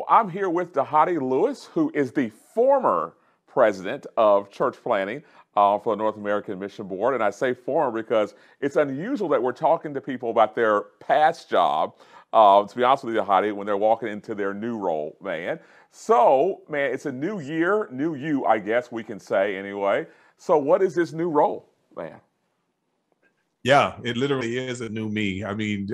Well, I'm here with Dhati Lewis, who is the former president of church planning for the North American Mission Board. And I say former because it's unusual that we're talking to people about their past job, to be honest with you, Dhati, when they're walking into their new role, man. So, man, it's a new year, new you, I guess we can say anyway. So what is this new role, man? Yeah, it literally is a new me. I mean,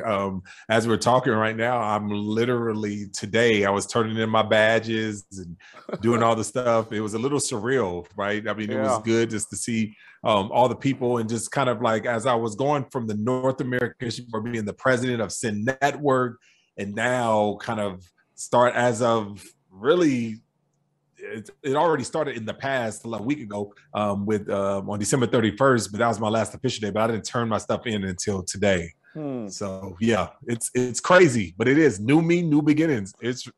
as we're talking right now, I'm literally today, I was turning in my badges and doing all the stuff. It was a little surreal, right? I mean, it was good just to see all the people and just kind of like, as I was going from the North American for being the president of Sin Network and now kind of start as of really it already started in the past a week ago with on December 31st, but that was my last official day, but I didn't turn my stuff in until today. So yeah, it's crazy, but it is new me, new beginnings. It's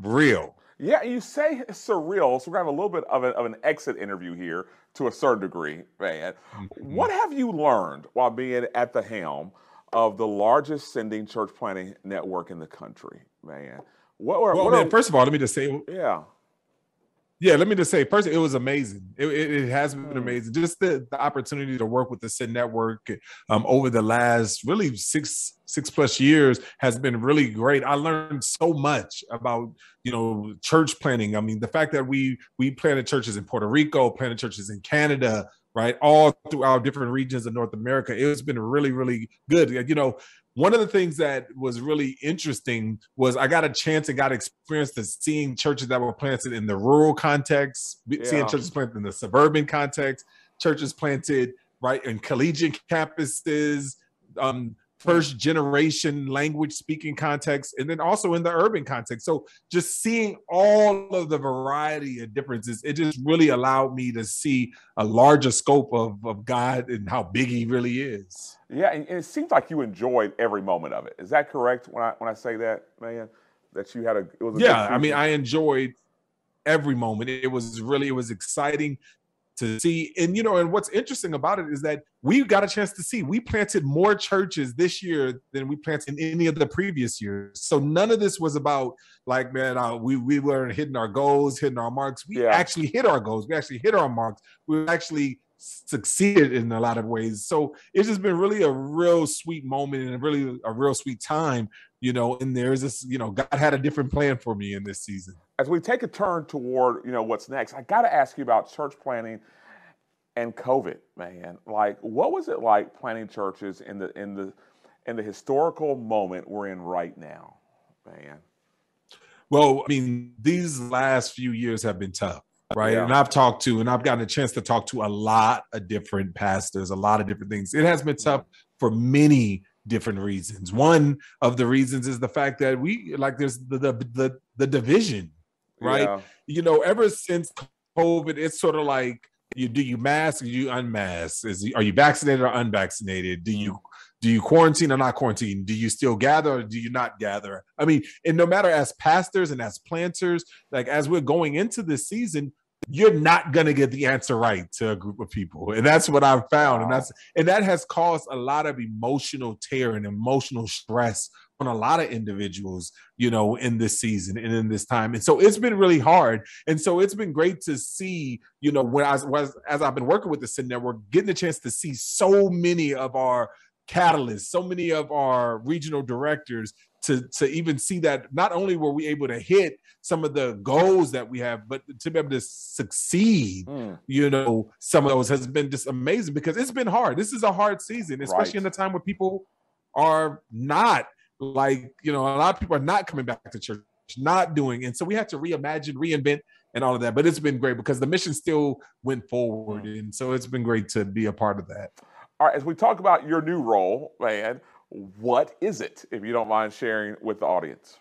real. Yeah, you say it's surreal, so we're gonna have a little bit of an exit interview here to a certain degree, man. What have you learned while being at the helm of the largest sending church planning network in the country, man? First of all, let me just say, let me just say, first, it was amazing. It has been amazing. Just the opportunity to work with the Sin Network over the last really six plus years has been really great. I learned so much about, church planning. I mean, the fact that we planted churches in Puerto Rico, planted churches in Canada, right, all throughout different regions of North America. It's been really, really good. One of the things that was really interesting was I got a chance and got experience to seeing churches that were planted in the rural context, seeing churches planted in the suburban context, churches planted right in collegiate campuses, first generation language speaking context, and then also in the urban context. So just seeing all of the variety of differences, it just really allowed me to see a larger scope of God and how big he really is. Yeah, and it seems like you enjoyed every moment of it. Is that correct when I say that, man? That you had it was a I mean, I enjoyed every moment. It was exciting to see. And, and what's interesting about it is that we got a chance to see, we planted more churches this year than we planted in any of the previous years. So none of this was about like, man, we weren't hitting our goals, hitting our marks. We actually hit our goals. We actually hit our marks. We actually succeeded in a lot of ways. So it's just been really a real sweet moment and really a real sweet time, and there's this, God had a different plan for me in this season. As we take a turn toward, what's next, I got to ask you about church planning and COVID, man. Like, what was it like planning churches in the historical moment we're in right now, man? Well, I mean, these last few years have been tough. Right. Yeah. And I've gotten a chance to talk to a lot of different pastors, a lot of different things. It has been tough for many different reasons. One of the reasons is the fact that there's the division, right? Yeah. Ever since COVID, it's sort of like, do you mask or do you unmask? Are you vaccinated or unvaccinated? Do you quarantine or not quarantine? Do you still gather or do you not gather? I mean, and no matter as pastors and as planters, like as we're going into this season, you're not going to get the answer right to a group of people. And that's what I've found. Wow. And that has caused a lot of emotional tear and emotional stress on a lot of individuals, in this season and in this time. And so it's been really hard. And so it's been great to see, as I've been working with the Sin Network, getting a chance to see so many of our catalysts, so many of our regional directors to even see that not only were we able to hit some of the goals that we have, but to be able to succeed, some of those has been just amazing because it's been hard. This is a hard season, especially in the time where people are not a lot of people are not coming back to church, not doing. And so we had to reimagine, reinvent and all of that. But it's been great because the mission still went forward. And so it's been great to be a part of that. All right, as we talk about your new role, man, what is it, if you don't mind sharing with the audience?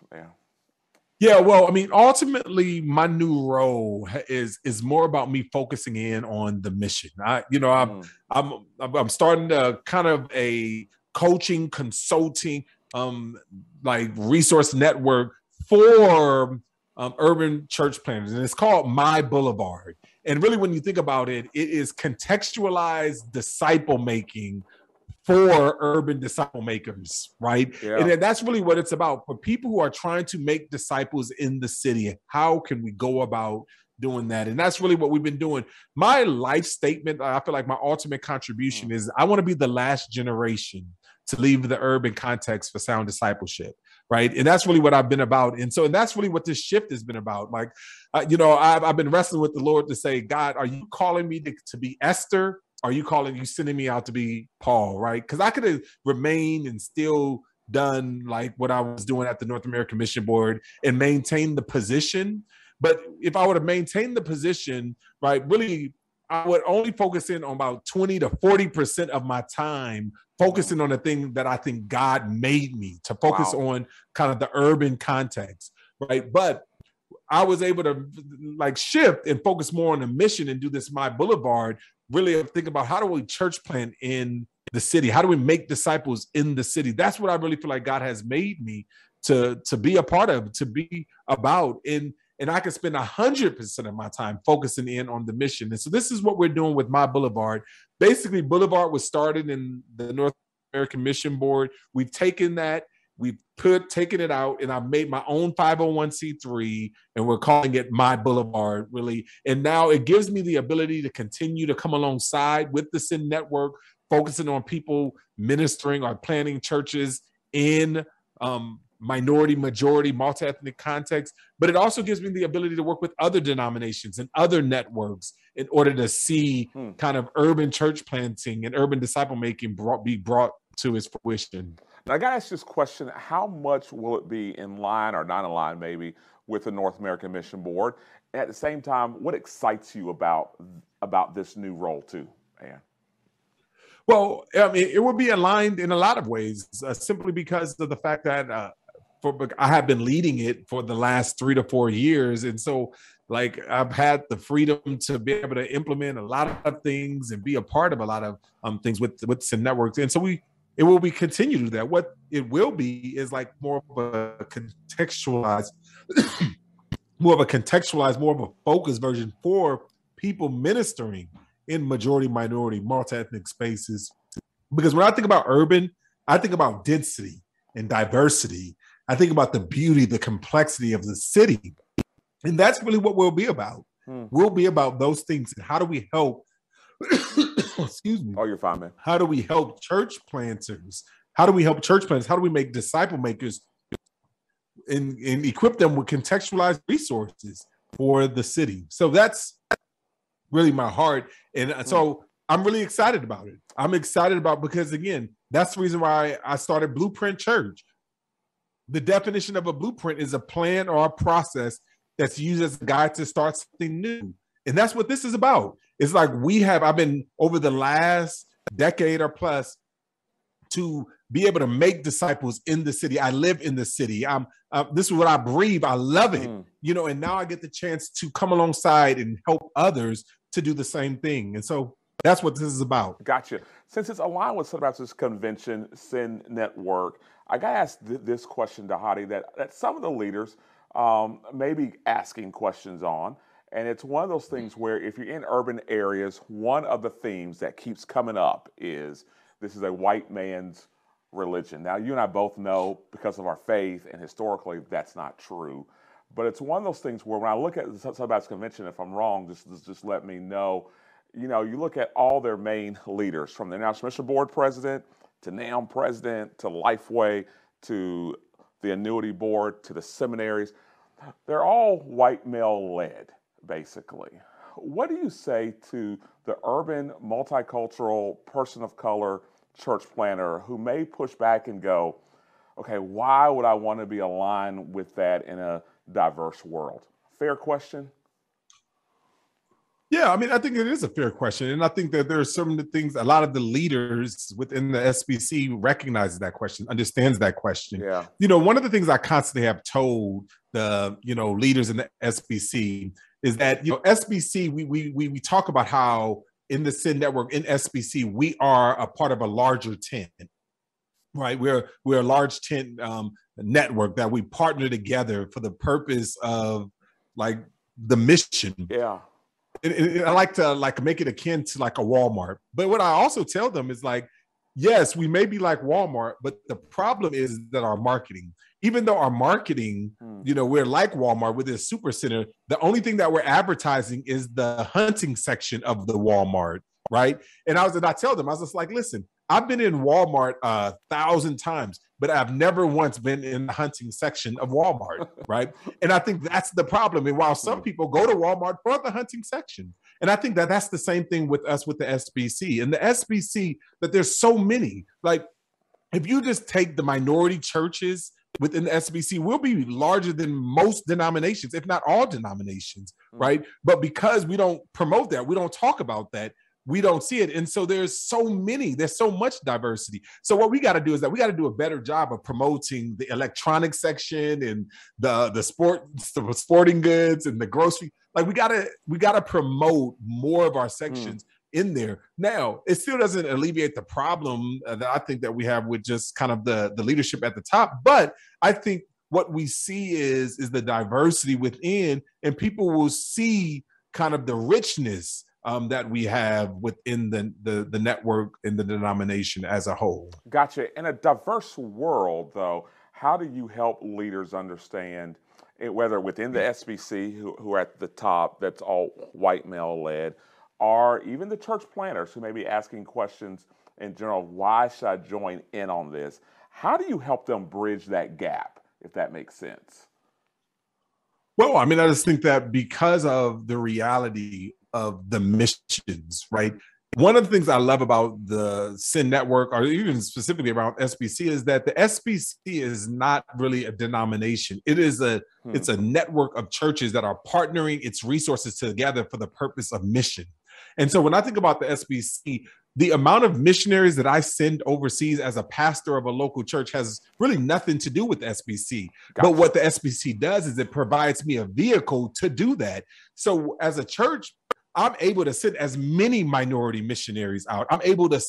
Yeah, well, I mean, ultimately, my new role is more about me focusing in on the mission. I'm starting to kind of a coaching, consulting, resource network for urban church planners, and it's called My Boulevard. And really, when you think about it, it is contextualized disciple making for urban disciple makers, right? Yeah. And that's really what it's about. For people who are trying to make disciples in the city, how can we go about doing that? And that's really what we've been doing. My life statement, I feel like my ultimate contribution is I want to be the last generation to leave the urban context for sound discipleship, right? And that's really what I've been about. And that's really what this shift has been about. Like, I've been wrestling with the Lord to say, God, are you calling me to be Esther? Are you sending me out to be Paul, right? Because I could have remained and still done like what I was doing at the North American Mission Board and maintain the position. But if I would have maintained the position, right, really, I would only focus in on about 20 to 40% of my time, focusing on the thing that I think God made me to focus on, kind of the urban context, right? But I was able to like shift and focus more on the mission and do this My Boulevard, really think about how do we church plant in the city? How do we make disciples in the city? That's what I really feel like God has made me to be a part of, to be about. And I can spend 100% of my time focusing in on the mission. And so this is what we're doing with My Boulevard. Basically, Boulevard was started in the North American Mission Board. We've taken that, taken it out, and I've made my own 501c3, and we're calling it My Boulevard, really. And now it gives me the ability to continue to come alongside with the Sin Network, focusing on people ministering or planning churches in minority, majority, multi-ethnic context, but it also gives me the ability to work with other denominations and other networks in order to see kind of urban church planting and urban disciple making be brought to its fruition. Now, I got to ask this question: how much will it be in line or not in line, maybe, with the North American Mission Board? And at the same time, what excites you about this new role too, Ann? Well, I mean, it will be aligned in a lot of ways, simply because of the fact that I have been leading it for the last 3 to 4 years. And so like I've had the freedom to be able to implement a lot of things and be a part of a lot of things with some networks. And so it will be continue to do that. What it will be is like more of a contextualized, more of a focused version for people ministering in majority, minority, multi-ethnic spaces. Because when I think about urban, I think about density and diversity. I think about the beauty, the complexity of the city. And that's really what we'll be about. We'll be about those things. And how do we help, excuse me. Oh, you're fine, man. How do we help church planters? How do we help church planters? How do we make disciple makers and equip them with contextualized resources for the city? So that's really my heart. And so I'm really excited about it. I'm excited about, because again, that's the reason why I started Blueprint Church. The definition of a blueprint is a plan or a process that's used as a guide to start something new. And that's what this is about. It's like I've been over the last decade or plus to be able to make disciples in the city. I live in the city. This is what I breathe. I love it, and now I get the chance to come alongside and help others to do the same thing. And so that's what this is about. Gotcha. Since it's aligned with Sin Baptist Convention, Sin Network, I got to ask this question, Dhati, that some of the leaders may be asking questions on. And it's one of those things where if you're in urban areas, one of the themes that keeps coming up is this is a white man's religion. Now, you and I both know, because of our faith and historically, that's not true. But it's one of those things where when I look at the Sin Baptist Convention, if I'm wrong, just let me know. You look at all their main leaders, from the National Mission Board president to NAM president to Lifeway to the Annuity Board to the seminaries. They're all white male led, basically. What do you say to the urban, multicultural, person of color church planter who may push back and go, okay, why would I want to be aligned with that in a diverse world? Fair question. Yeah, I mean, I think it is a fair question. And I think that there are some of the things, a lot of the leaders within the SBC recognizes that question, understands that question. Yeah. One of the things I constantly have told the, leaders in the SBC is that, SBC, we talk about how in the Sin Network, in SBC, we are a part of a larger tent, right? We're a large tent network that we partner together for the purpose of like the mission. Yeah. And I like to make it akin to like a Walmart. But what I also tell them is like, yes, we may be like Walmart, but the problem is that our marketing, even though our marketing, we're like Walmart with this super center, the only thing that we're advertising is the hunting section of the Walmart, right? And I tell them, I was just like, listen, I've been in Walmart 1,000 times, but I've never once been in the hunting section of Walmart, right? And I think that's the problem. And while some people go to Walmart for the hunting section, and I think that that's the same thing with us with the SBC. And the SBC, that there's so many, like if you just take the minority churches within the SBC, we'll be larger than most denominations, if not all denominations, right? But because we don't promote that, we don't talk about that, we don't see it. And so there's so much diversity. So what we got to do is that we got to do a better job of promoting the electronic section and the sporting goods and the grocery. Like we gotta promote more of our sections in there. Now, it still doesn't alleviate the problem that I think that we have with just kind of the leadership at the top. But I think what we see is the diversity within, and people will see kind of the richness that we have within the network and the denomination as a whole. Gotcha. In a diverse world, though, how do you help leaders understand, whether within the SBC, who are at the top, that's all white male led, or even the church planners who may be asking questions in general, why should I join in on this? How do you help them bridge that gap, if that makes sense? Well, I mean, I just think that because of the reality of the missions, right? One of the things I love about the Sin Network, or even specifically around SBC, is that the SBC is not really a denomination. It is it's a network of churches that are partnering its resources together for the purpose of mission. And so when I think about the SBC, the amount of missionaries that I send overseas as a pastor of a local church has really nothing to do with the SBC. Gotcha. But what the SBC does is it provides me a vehicle to do that. So as a church, I'm able to send as many minority missionaries out. I'm able to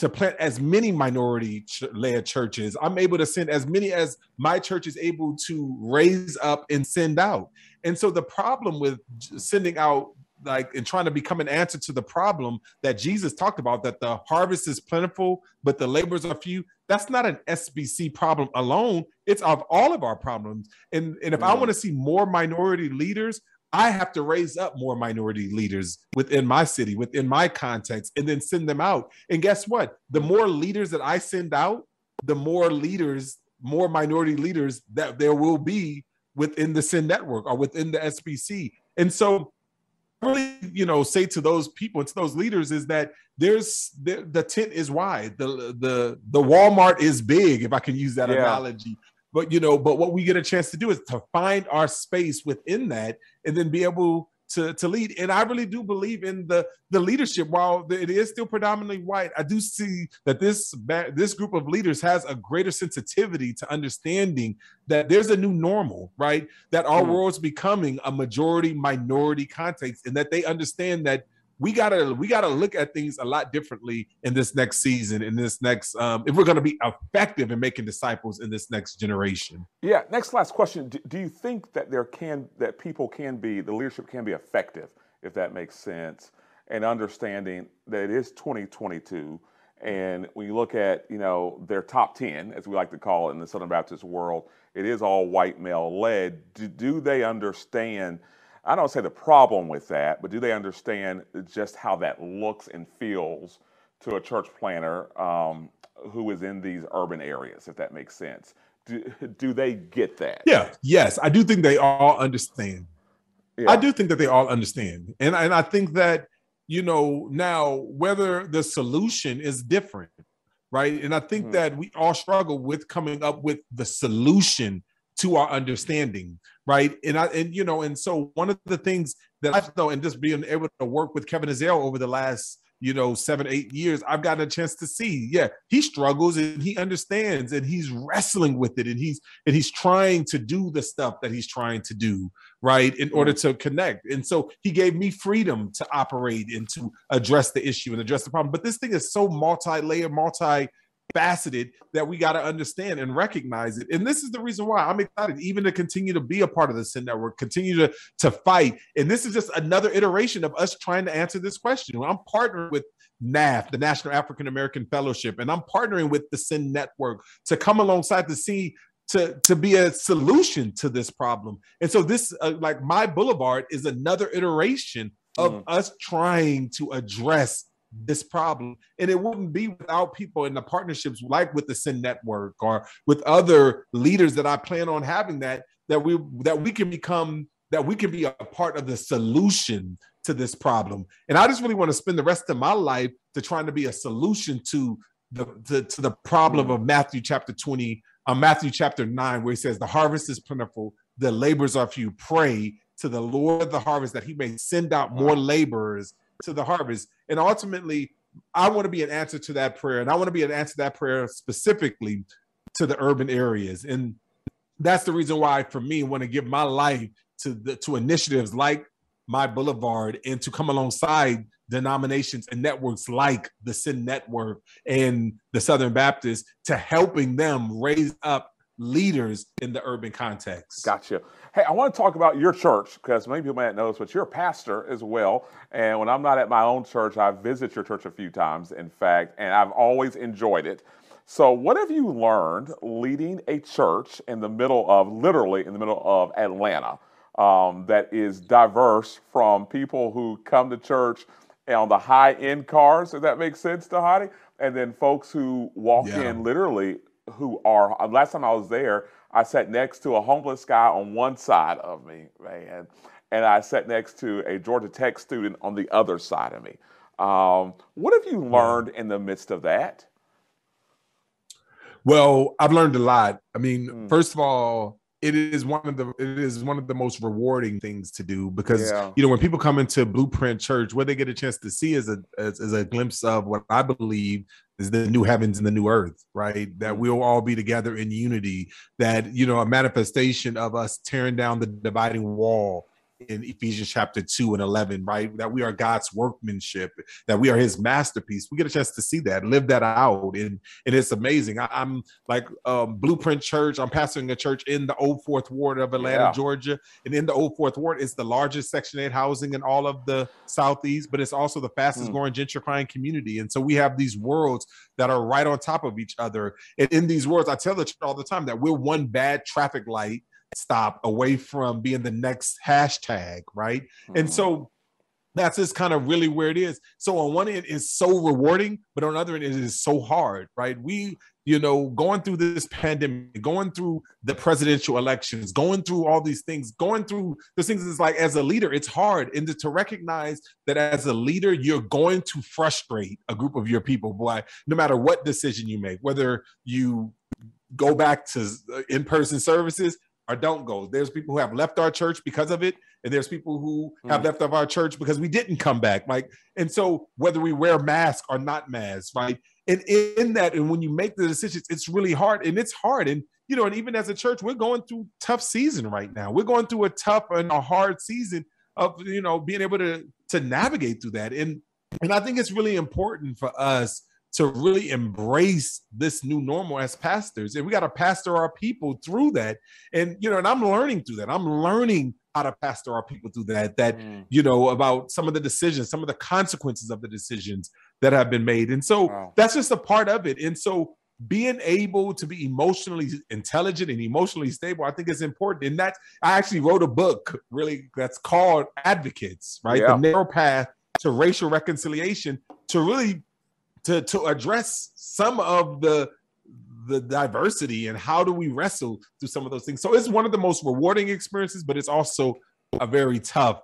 plant as many minority-led churches. I'm able to send as many as my church is able to raise up and send out. And so the problem with sending out, and trying to become an answer to the problem that Jesus talked about, that the harvest is plentiful, but the laborers are few, that's not an SBC problem alone. It's of all of our problems. And if I want to see more minority leaders, I have to raise up more minority leaders within my city, within my context, and then send them out. And guess what? The more leaders that I send out, the more minority leaders that there will be within the Sin Network or within the SBC. And so really, say to those people and to those leaders is that the tent is wide, the Walmart is big, if I can use that analogy. But what we get a chance to do is to find our space within that and then be able to lead. And I really do believe in the leadership. While it is still predominantly white, I do see that this group of leaders has a greater sensitivity to understanding that there's a new normal, right? That our world's becoming a majority minority context, and that they understand that we gotta look at things a lot differently in this next season, in this next if we're gonna be effective in making disciples in this next generation. Yeah. Last question. Do you think that the leadership can be effective, if that makes sense, and understanding that it is 2022, and when you look at their top 10, as we like to call it in the Southern Baptist world, it is all white male led. Do they understand? I don't say the problem with that, but do they understand just how that looks and feels to a church planner who is in these urban areas, if that makes sense? Do they get that? Yeah. Yes, I do think they all understand. Yeah. I do think that they all understand. And I think that, now whether the solution is different, right? And I think that we all struggle with coming up with the solution to our understanding, right? And so one of the things that I've known, and just being able to work with Kevin Azale over the last 7-8 years, I've gotten a chance to see, he struggles and he understands and he's wrestling with it, and he's trying to do the stuff that he's trying to do, right, in order to connect. And so he gave me freedom to operate and to address the issue and address the problem. But this thing is so multi-layered, faceted, that we got to understand and recognize it. And this is the reason why I'm excited even to continue to be a part of the Sin Network, continue to fight. And this is just another iteration of us trying to answer this question. I'm partnering with NAF, the National African American Fellowship, and I'm partnering with the Sin Network to come alongside to be a solution to this problem. And so this, like My Boulevard, is another iteration of us trying to address this problem. And it wouldn't be without people in the partnerships like with the Sin Network or with other leaders that I plan on having that we can be a part of the solution to this problem. And I just really want to spend the rest of my life to trying to be a solution to the problem of Matthew chapter 9, where he says, the harvest is plentiful, the laborers are few. Pray to the Lord of the harvest that he may send out more laborers to the harvest. And ultimately, I want to be an answer to that prayer. And I want to be an answer to that prayer specifically to the urban areas. And that's the reason why, for me, I want to give my life to initiatives like My Boulevard, and to come alongside denominations and networks like the Sin Network and the Southern Baptist, to helping them raise up leaders in the urban context. Gotcha. Hey, I want to talk about your church, because many people may not know this, but you're a pastor as well. And when I'm not at my own church, I visit your church a few times, in fact, and I've always enjoyed it. So what have you learned leading a church literally in the middle of Atlanta, that is diverse, from people who come to church on the high-end cars, if that makes sense to Dhati, and then folks who walk in literally who are, last time I was there, I sat next to a homeless guy on one side of me, man, and I sat next to a Georgia Tech student on the other side of me. What have you learned in the midst of that? Well, I've learned a lot. I mean, first of all, it is one of the most rewarding things to do, because when people come into Blueprint Church, what they get a chance to see is a glimpse of what I believe is the new heavens and the new earth, right? That we'll all be together in unity, that, a manifestation of us tearing down the dividing wall in Ephesians chapter 2:11, right? That we are God's workmanship, that we are his masterpiece. We get a chance to see that, live that out. And it's amazing. I'm like Blueprint Church. I'm pastoring a church in the Old Fourth Ward of Atlanta, Georgia. And in the Old Fourth Ward, it's the largest Section 8 housing in all of the Southeast, but it's also the fastest growing gentrifying community. And so we have these worlds that are right on top of each other. And in these worlds, I tell the church all the time that we're one bad traffic light stop away from being the next hashtag, right? And so that's just kind of really where it is. So on one end, it's so rewarding, but on the other end, it is so hard, right? We, going through this pandemic, going through the presidential elections, going through all these things, going through those things, is like, as a leader, it's hard. And to recognize that as a leader, you're going to frustrate a group of your people, boy, no matter what decision you make, whether you go back to in-person services or don't go. There's people who have left our church because of it, and there's people who have left of our church because we didn't come back. And so whether we wear masks or not masks, right? And in that, and when you make the decisions, it's really hard, and it's hard. And and even as a church, we're going through a tough season right now. We're going through a tough and a hard season of being able to navigate through that. And I think it's really important for us to really embrace this new normal as pastors. And we got to pastor our people through that. And, and I'm learning through that. I'm learning how to pastor our people through that, about some of the decisions, some of the consequences of the decisions that have been made. And so that's just a part of it. And so being able to be emotionally intelligent and emotionally stable, I think is important. And I actually wrote a book that's called Advocates, right? The narrow path to racial reconciliation, to really to address some of the diversity and how do we wrestle through some of those things. So it's one of the most rewarding experiences, but it's also a very tough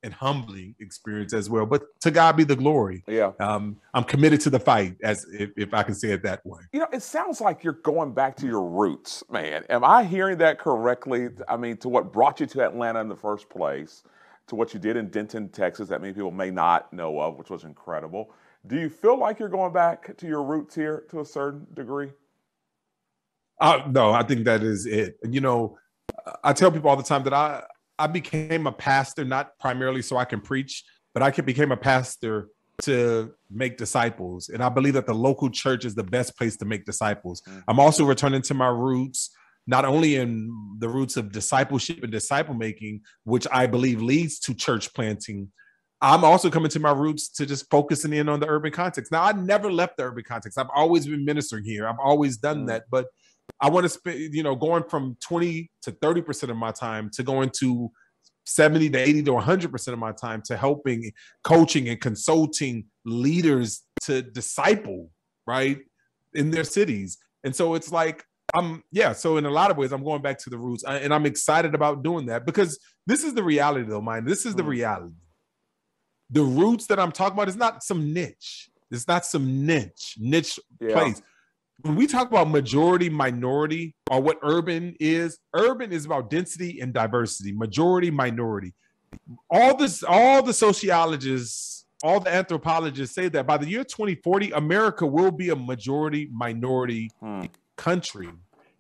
and humbling experience as well. But to God be the glory. I'm committed to the fight, as if I can say it that way. It sounds like you're going back to your roots, man. Am I hearing that correctly? I mean, to what brought you to Atlanta in the first place, to what you did in Denton, Texas, that many people may not know of, which was incredible. Do you feel like you're going back to your roots here to a certain degree? No, I think that is it. I tell people all the time that I became a pastor, not primarily so I can preach, but I became a pastor to make disciples. And I believe that the local church is the best place to make disciples. I'm also returning to my roots, not only in the roots of discipleship and disciple making, which I believe leads to church planting, I'm also coming to my roots to just focusing in on the urban context. Now, I never left the urban context. I've always been ministering here. I've always done that. But I want to spend, going from 20 to 30% of my time to going to 70 to 80 to 100% of my time to helping, coaching, and consulting leaders to disciple, right, in their cities. And so it's like, so in a lot of ways, I'm going back to the roots, and I'm excited about doing that, because this is the reality, though, man. This is the reality. The roots that I'm talking about is not some niche. It's not some niche place. When we talk about majority, minority, or what urban is about density and diversity, majority, minority. All the sociologists, all the anthropologists say that by the year 2040, America will be a majority, minority country.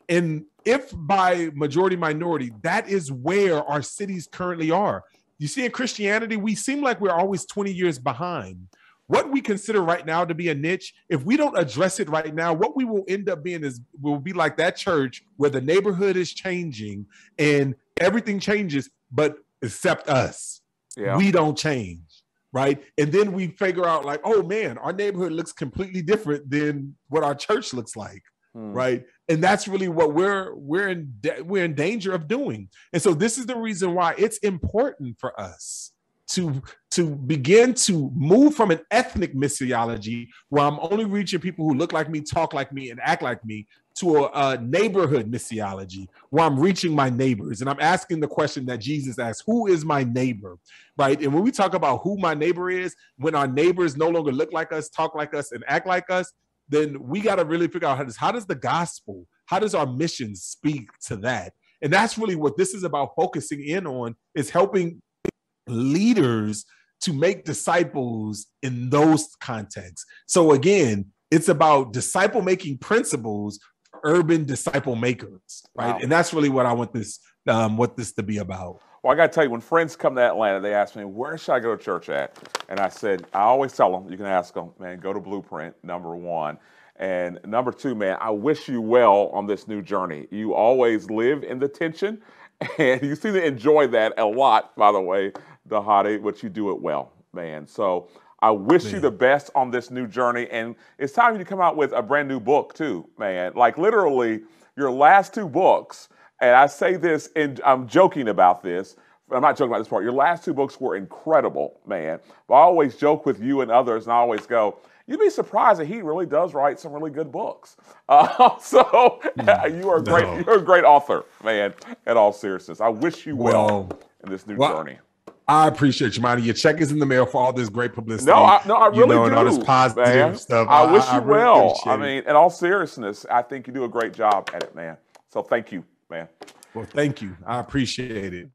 And if by majority, minority, that is where our cities currently are. You see, in Christianity, we seem like we're always 20 years behind. What we consider right now to be a niche, if we don't address it right now, what we will end up being is we'll be like that church where the neighborhood is changing and everything changes, but except us. Yeah. We don't change, right? And then we figure out like, oh man, our neighborhood looks completely different than what our church looks like, right? And that's really what we're in danger of doing. And so this is the reason why it's important for us to begin to move from an ethnic missiology where I'm only reaching people who look like me, talk like me, and act like me, to a neighborhood missiology where I'm reaching my neighbors. And I'm asking the question that Jesus asked, who is my neighbor, right? And when we talk about who my neighbor is, when our neighbors no longer look like us, talk like us, and act like us, then we got to really figure out how does the gospel, how does our mission speak to that? And that's really what this is about, focusing in on, is helping leaders to make disciples in those contexts. So again, it's about disciple making principles for urban disciple makers, right? Wow. And that's really what I want this to be about. Well, I got to tell you, when friends come to Atlanta, they ask me, where should I go to church at? And I said, I always tell them, you can ask them, man, go to Blueprint, number one. And number two, man, I wish you well on this new journey. You always live in the tension, and you seem to enjoy that a lot, by the way, Dhati, but you do it well, man. So I wish you the best on this new journey. And it's time you to come out with a brand new book too, man. Like literally your last two books, and I say this, and I'm joking about this. I'm not joking about this part. Your last two books were incredible, man. But I always joke with you and others, and I always go, you'd be surprised that he really does write some really good books. You are great. You're a great author, man. In all seriousness, I wish you well in this new journey. I appreciate you, Monty. Your check is in the mail for all this great publicity. No, I really do. And all this positive stuff. I wish you well. I mean, in all seriousness, I think you do a great job at it, man. So thank you, man. Well, thank you. I appreciate it.